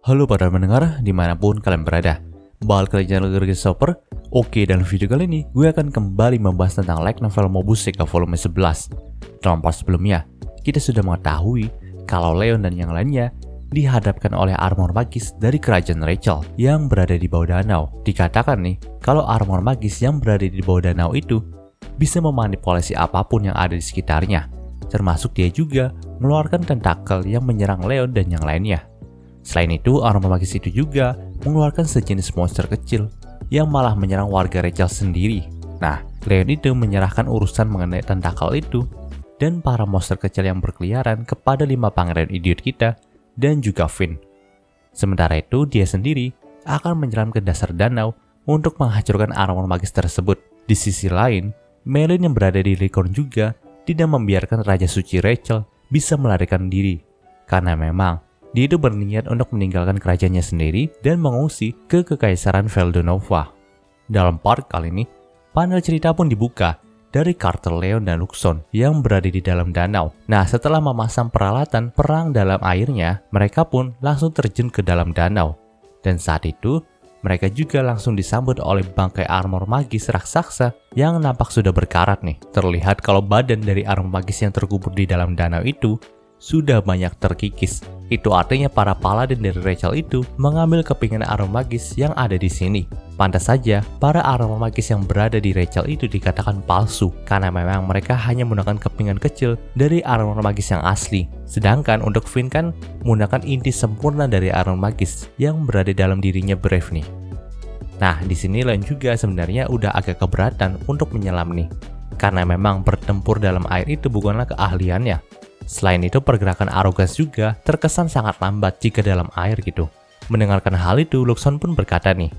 Halo para pendengar, dimanapun kalian berada. Balik ke channel Gergis Shopper. Oke, dalam video kali ini gue akan kembali membahas tentang light novel Mobuseka volume 11. Dalam part sebelumnya, kita sudah mengetahui kalau Leon dan yang lainnya dihadapkan oleh armor magis dari kerajaan Rachel yang berada di bawah danau. Dikatakan nih, kalau armor magis yang berada di bawah danau itu bisa memanipulasi apapun yang ada di sekitarnya. Termasuk dia juga mengeluarkan tentakel yang menyerang Leon dan yang lainnya. Selain itu, armor magis itu juga mengeluarkan sejenis monster kecil yang malah menyerang warga Rachel sendiri. Nah, Leon itu menyerahkan urusan mengenai tentakel itu dan para monster kecil yang berkeliaran kepada 5 pangeran idiot kita dan juga Finn. Sementara itu, dia sendiri akan menyelam ke dasar danau untuk menghancurkan armor magis tersebut. Di sisi lain, Merlin yang berada di Lycaon juga tidak membiarkan Raja Suci Rachel bisa melarikan diri, karena memang dia itu berniat untuk meninggalkan kerajaannya sendiri dan mengungsi ke Kekaisaran Veldonova. Dalam part kali ini, panel cerita pun dibuka dari Carter, Leon, dan Luxon yang berada di dalam danau. Nah, setelah memasang peralatan perang dalam airnya, mereka pun langsung terjun ke dalam danau. Dan saat itu, mereka juga langsung disambut oleh bangkai armor magis raksasa yang nampak sudah berkarat nih. Terlihat kalau badan dari armor magis yang terkubur di dalam danau itu sudah banyak terkikis. Itu artinya para paladin dari Rachel itu mengambil kepingan armor magis yang ada di sini. Pantas saja para armor magis yang berada di Rachel itu dikatakan palsu, karena memang mereka hanya menggunakan kepingan kecil dari armor magis yang asli. Sedangkan untuk Finn kan menggunakan inti sempurna dari armor magis yang berada dalam dirinya Brave nih. Nah, di sini Leon juga sebenarnya udah agak keberatan untuk menyelam nih, karena memang bertempur dalam air itu bukanlah keahliannya. Selain itu, pergerakan Arrogance juga terkesan sangat lambat jika dalam air gitu. Mendengarkan hal itu, Luxon pun berkata nih,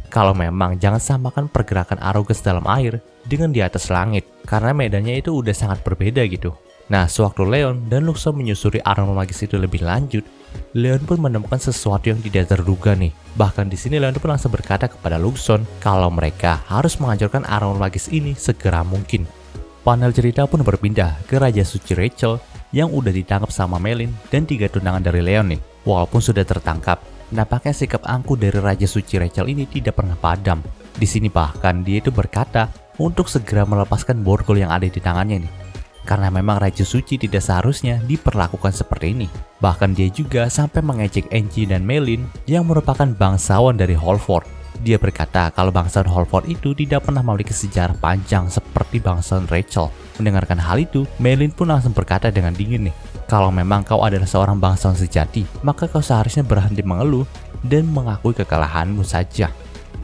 kalau memang jangan samakan pergerakan Arrogance dalam air dengan di atas langit, karena medannya itu udah sangat berbeda gitu. Nah, sewaktu Leon dan Luxon menyusuri armor magis itu lebih lanjut, Leon pun menemukan sesuatu yang tidak terduga nih. Bahkan di sini Leon pun langsung berkata kepada Luxon kalau mereka harus menghancurkan armor magis ini segera mungkin. Panel cerita pun berpindah ke Raja Suci Rachel yang udah ditangkap sama Merlin dan 3 tunangan dari Leon nih. Walaupun sudah tertangkap, nampaknya sikap angkuh dari Raja Suci Rachel ini tidak pernah padam. Di sini bahkan dia itu berkata untuk segera melepaskan borgol yang ada di tangannya nih. Karena memang Raja Suci tidak seharusnya diperlakukan seperti ini. Bahkan dia juga sampai mengejek Angie dan Merlin yang merupakan bangsawan dari Holford. Dia berkata kalau bangsawan Holford itu tidak pernah memiliki sejarah panjang seperti bangsawan Rachel. Mendengarkan hal itu, Merlin pun langsung berkata dengan dingin nih, kalau memang kau adalah seorang bangsawan sejati, maka kau seharusnya berhenti mengeluh dan mengakui kekalahanmu saja.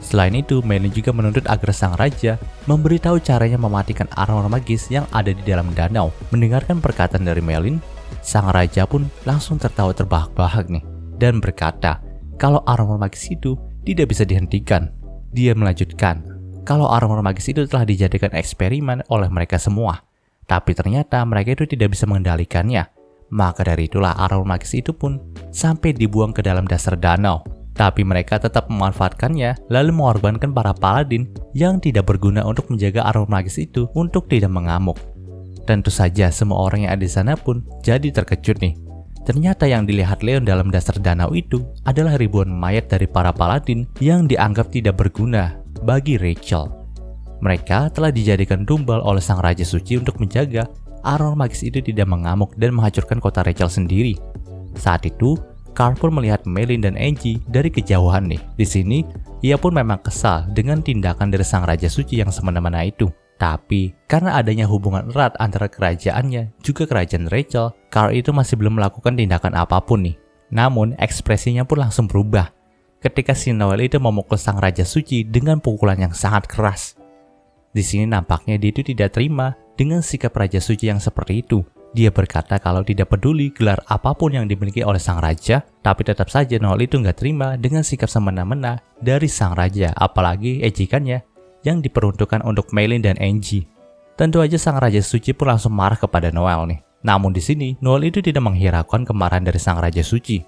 Selain itu, Merlin juga menuntut agar sang raja memberitahu caranya mematikan armor magis yang ada di dalam danau. Mendengarkan perkataan dari Merlin, sang raja pun langsung tertawa terbahak-bahak nih dan berkata kalau armor magis itu tidak bisa dihentikan. Dia melanjutkan kalau armor magis itu telah dijadikan eksperimen oleh mereka semua, tapi ternyata mereka itu tidak bisa mengendalikannya. Maka dari itulah armor magis itu pun sampai dibuang ke dalam dasar danau. Tapi mereka tetap memanfaatkannya lalu mengorbankan para paladin yang tidak berguna untuk menjaga armor magis itu untuk tidak mengamuk. Tentu saja semua orang yang ada di sana pun jadi terkejut nih. Ternyata yang dilihat Leon dalam dasar danau itu adalah ribuan mayat dari para paladin yang dianggap tidak berguna bagi Rachel. Mereka telah dijadikan tumbal oleh sang Raja Suci untuk menjaga armor magis itu tidak mengamuk dan menghancurkan kota Rachel sendiri. Saat itu, Carl pun melihat Merlin dan Angie dari kejauhan nih. Di sini, ia pun memang kesal dengan tindakan dari sang Raja Suci yang semena-mena itu. Tapi, karena adanya hubungan erat antara kerajaannya juga kerajaan Rachel, Carl itu masih belum melakukan tindakan apapun nih. Namun, ekspresinya pun langsung berubah ketika si Noel itu memukul sang Raja Suci dengan pukulan yang sangat keras. Di sini nampaknya dia itu tidak terima dengan sikap Raja Suci yang seperti itu. Dia berkata kalau tidak peduli gelar apapun yang dimiliki oleh sang raja, tapi tetap saja Noel itu nggak terima dengan sikap semena-mena dari sang raja, apalagi ejekannya yang diperuntukkan untuk Merlin dan Angie. Tentu aja sang Raja Suci pun langsung marah kepada Noel nih. Namun di sini, Noel itu tidak menghiraukan kemarahan dari sang Raja Suci.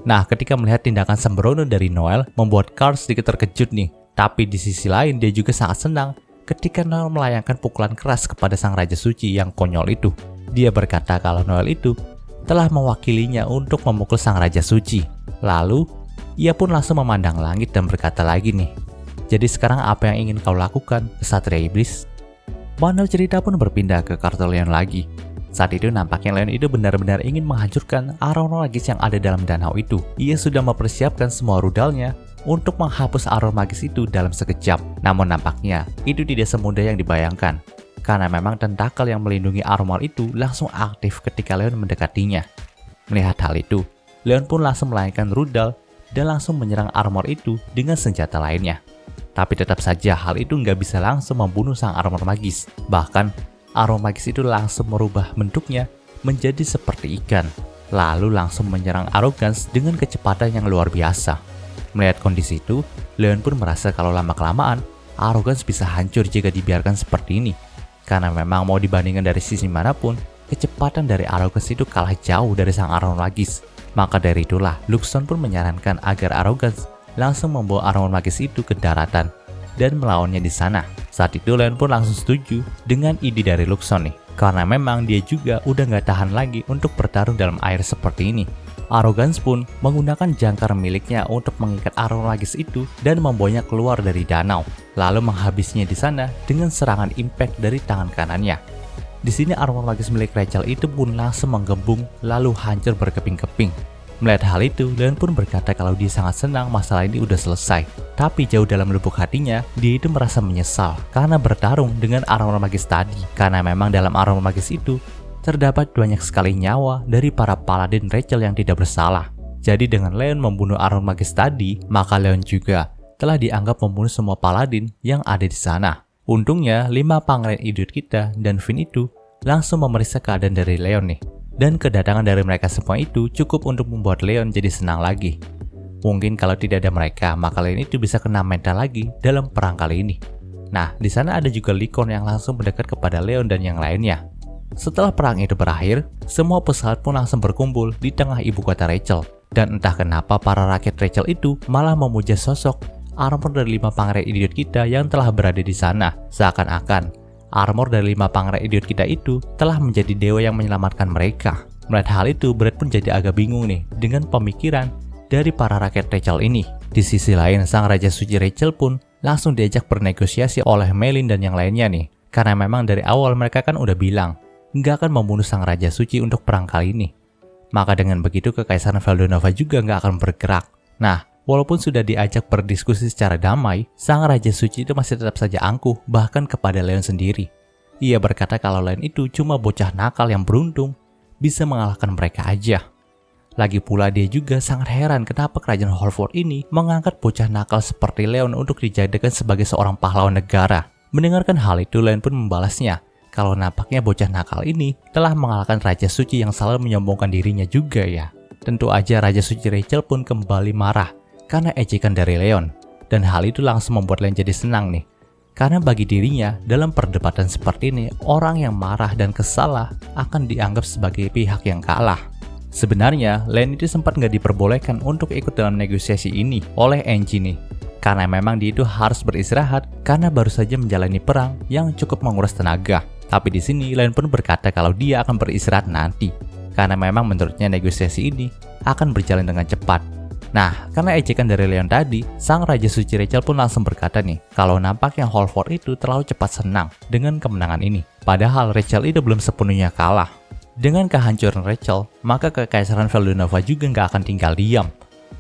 Nah, ketika melihat tindakan sembrono dari Noel, membuat Carl sedikit terkejut nih. Tapi di sisi lain, dia juga sangat senang ketika Noel melayangkan pukulan keras kepada sang Raja Suci yang konyol itu. Dia berkata kalau Noel itu telah mewakilinya untuk memukul sang Raja Suci. Lalu, Ia pun langsung memandang langit dan berkata lagi nih, "Jadi sekarang apa yang ingin kau lakukan, Kesatria Iblis?" Panel cerita pun berpindah ke kartu Leon lagi. Saat itu nampaknya Leon itu benar-benar ingin menghancurkan aroma magis yang ada dalam danau itu. Ia sudah mempersiapkan semua rudalnya untuk menghapus aroma magis itu dalam sekejap. Namun nampaknya itu tidak semudah yang dibayangkan, karena memang tentakel yang melindungi armor itu langsung aktif ketika Leon mendekatinya. Melihat hal itu, Leon pun langsung melayangkan rudal dan langsung menyerang armor itu dengan senjata lainnya. Tapi tetap saja hal itu nggak bisa langsung membunuh sang armor magis. Bahkan, armor magis itu langsung merubah bentuknya menjadi seperti ikan, lalu langsung menyerang Arrogance dengan kecepatan yang luar biasa. Melihat kondisi itu, Leon pun merasa kalau lama-kelamaan, Arrogance bisa hancur jika dibiarkan seperti ini. Karena memang mau dibandingkan dari sisi manapun, kecepatan dari Arrogance itu kalah jauh dari sang armor magis. Maka dari itulah, Luxon pun menyarankan agar Arrogance langsung membawa armor magis itu ke daratan dan melawannya di sana. Saat itu Leon pun langsung setuju dengan ide dari Luxon nih, karena memang dia juga udah nggak tahan lagi untuk bertarung dalam air seperti ini. Arrogance pun menggunakan jangkar miliknya untuk mengikat armor magis itu dan membawanya keluar dari danau, lalu menghabisinya di sana dengan serangan impact dari tangan kanannya. Di sini armor magis milik Rachel itu pun langsung menggembung lalu hancur berkeping-keping. Melihat hal itu, Leon pun berkata kalau dia sangat senang masalah ini udah selesai. Tapi jauh dalam lubuk hatinya, dia itu merasa menyesal karena bertarung dengan armor magis tadi. Karena memang dalam armor magis itu terdapat banyak sekali nyawa dari para paladin Rachel yang tidak bersalah. Jadi dengan Leon membunuh armor magis tadi, maka Leon juga telah dianggap membunuh semua paladin yang ada di sana. Untungnya 5 pangeran idiot kita dan Finn itu langsung memeriksa keadaan dari Leon nih. Dan kedatangan dari mereka semua itu cukup untuk membuat Leon jadi senang lagi. Mungkin kalau tidak ada mereka, maka Leon itu bisa kena mental lagi dalam perang kali ini. Nah, di sana ada juga Lycaon yang langsung mendekat kepada Leon dan yang lainnya. Setelah perang itu berakhir, semua pesawat pun langsung berkumpul di tengah ibu kota Rachel. Dan entah kenapa para rakyat Rachel itu malah memuja sosok armor dari 5 pangeran idiot kita yang telah berada di sana. Seakan-akan armor dari 5 pangeran idiot kita itu telah menjadi dewa yang menyelamatkan mereka. Melihat hal itu, Brad pun jadi agak bingung nih dengan pemikiran dari para rakyat Rachel ini. Di sisi lain, sang Raja Suci Rachel pun langsung diajak bernegosiasi oleh Melin dan yang lainnya nih. Karena memang dari awal mereka kan udah bilang nggak akan membunuh sang Raja Suci untuk perang kali ini. Maka dengan begitu Kekaisaran Valdonova juga nggak akan bergerak. Nah, walaupun sudah diajak berdiskusi secara damai, sang Raja Suci itu masih tetap saja angkuh bahkan kepada Leon sendiri. Ia berkata kalau Leon itu cuma bocah nakal yang beruntung bisa mengalahkan mereka aja. Lagi pula dia juga sangat heran kenapa kerajaan Holford ini mengangkat bocah nakal seperti Leon untuk dijadikan sebagai seorang pahlawan negara. Mendengarkan hal itu, Leon pun membalasnya kalau nampaknya bocah nakal ini telah mengalahkan Raja Suci yang selalu menyombongkan dirinya juga ya. Tentu aja Raja Suci Rachel pun kembali marah karena ejekan dari Leon. Dan hal itu langsung membuat Leon jadi senang nih. Karena bagi dirinya, dalam perdebatan seperti ini, orang yang marah dan kesalah akan dianggap sebagai pihak yang kalah. Sebenarnya, Leon itu sempat nggak diperbolehkan untuk ikut dalam negosiasi ini oleh Angie nih. Karena memang dia itu harus beristirahat karena baru saja menjalani perang yang cukup menguras tenaga. Tapi di sini Leon pun berkata kalau dia akan beristirahat nanti. Karena memang menurutnya negosiasi ini akan berjalan dengan cepat. Nah, karena ejekan dari Leon tadi, sang Raja Suci Rachel pun langsung berkata nih, kalau nampaknya Holford itu terlalu cepat senang dengan kemenangan ini. Padahal Rachel itu belum sepenuhnya kalah. Dengan kehancuran Rachel, maka Kekaisaran Valdonova juga nggak akan tinggal diam.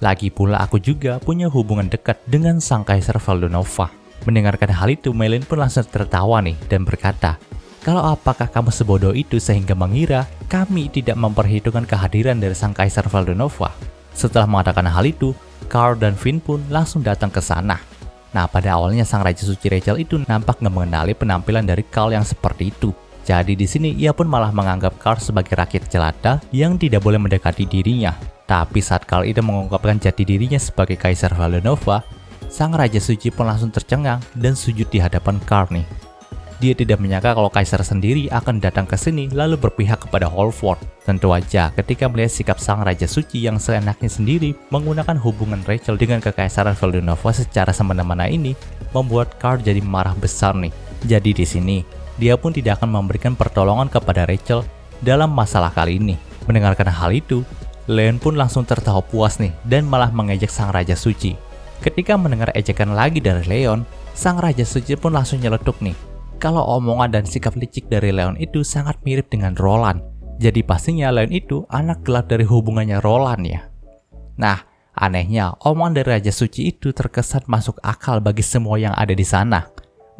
Lagi pula aku juga punya hubungan dekat dengan sang Kaisar Valdonova. Mendengarkan hal itu, Melin pun langsung tertawa nih dan berkata, kalau apakah kamu sebodoh itu sehingga mengira kami tidak memperhitungkan kehadiran dari sang Kaisar Valdonova? Setelah mengatakan hal itu, Carl dan Finn pun langsung datang ke sana. Nah, pada awalnya sang Raja Suci Rachel itu nampak nggak mengenali penampilan dari Carl yang seperti itu. Jadi di sini ia pun malah menganggap Carl sebagai rakyat jelata yang tidak boleh mendekati dirinya. Tapi saat Carl itu mengungkapkan jati dirinya sebagai Kaisar Valdonova, sang Raja Suci pun langsung tercengang dan sujud di hadapan Carl nih. Dia tidak menyangka kalau Kaisar sendiri akan datang ke sini lalu berpihak kepada Holford. Tentu aja ketika melihat sikap sang Raja Suci yang seenaknya sendiri menggunakan hubungan Rachel dengan Kekaisaran Valdonova secara semena-mena ini, membuat Carl jadi marah besar nih. Jadi di sini, dia pun tidak akan memberikan pertolongan kepada Rachel dalam masalah kali ini. Mendengarkan hal itu, Leon pun langsung tertawa puas nih dan malah mengejek sang Raja Suci. Ketika mendengar ejekan lagi dari Leon, sang Raja Suci pun langsung nyeletuk nih. Kalau omongan dan sikap licik dari Leon itu sangat mirip dengan Roland. Jadi pastinya Leon itu anak gelap dari hubungannya Roland ya. Nah, anehnya omongan dari Raja Suci itu terkesan masuk akal bagi semua yang ada di sana.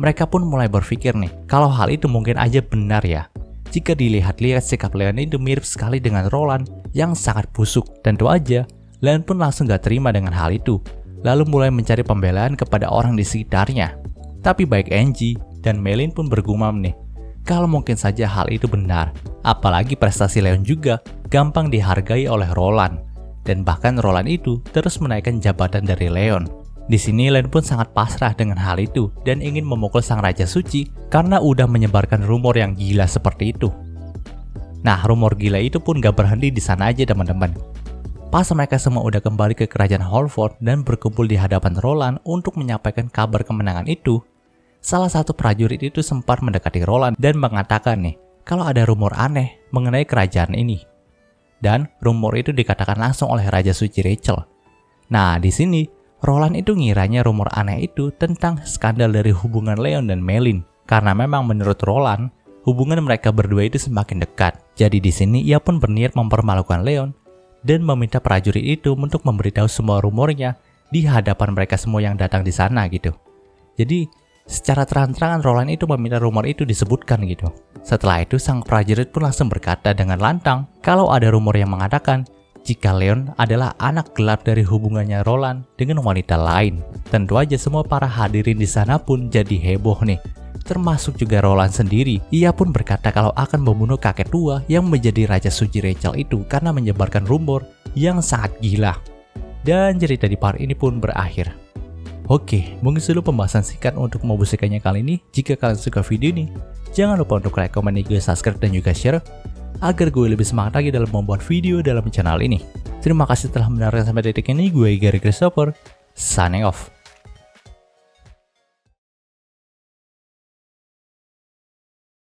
Mereka pun mulai berpikir nih, kalau hal itu mungkin aja benar ya. Jika dilihat-lihat sikap Leon itu mirip sekali dengan Roland yang sangat busuk. Tentu aja, Leon pun langsung gak terima dengan hal itu. Lalu mulai mencari pembelaan kepada orang di sekitarnya. Tapi baik Angie dan Melin pun bergumam nih, kalau mungkin saja hal itu benar. Apalagi prestasi Leon juga gampang dihargai oleh Roland. Dan bahkan Roland itu terus menaikkan jabatan dari Leon. Di sini Leon pun sangat pasrah dengan hal itu dan ingin memukul sang Raja Suci karena udah menyebarkan rumor yang gila seperti itu. Nah, rumor gila itu pun gak berhenti di sana aja teman-teman. Pas mereka semua udah kembali ke kerajaan Holford dan berkumpul di hadapan Roland untuk menyampaikan kabar kemenangan itu, salah satu prajurit itu sempat mendekati Roland dan mengatakan nih, kalau ada rumor aneh mengenai kerajaan ini. Dan rumor itu dikatakan langsung oleh Raja Suci Rachel. Nah, di sini Roland itu ngiranya rumor aneh itu tentang skandal dari hubungan Leon dan Melin. Karena memang menurut Roland, hubungan mereka berdua itu semakin dekat. Jadi di sini ia pun berniat mempermalukan Leon dan meminta prajurit itu untuk memberitahu semua rumornya di hadapan mereka semua yang datang di sana gitu. Jadi secara terang-terangan Roland itu meminta rumor itu disebutkan gitu. Setelah itu sang prajurit pun langsung berkata dengan lantang kalau ada rumor yang mengatakan jika Leon adalah anak gelap dari hubungannya Roland dengan wanita lain. Tentu aja semua para hadirin di sana pun jadi heboh nih. Termasuk juga Roland sendiri. Ia pun berkata kalau akan membunuh kakek tua yang menjadi Raja Suci Rachel itu karena menyebarkan rumor yang sangat gila. Dan cerita di part ini pun berakhir. Oke, mungkin dulu pembahasan singkat untuk Mobusekainya kali ini. Jika kalian suka video ini, jangan lupa untuk like, komen, juga subscribe, dan juga share agar gue lebih semangat lagi dalam membuat video dalam channel ini. Terima kasih telah mendengarkan sampai detik ini. Gue Gary Christopher, signing off.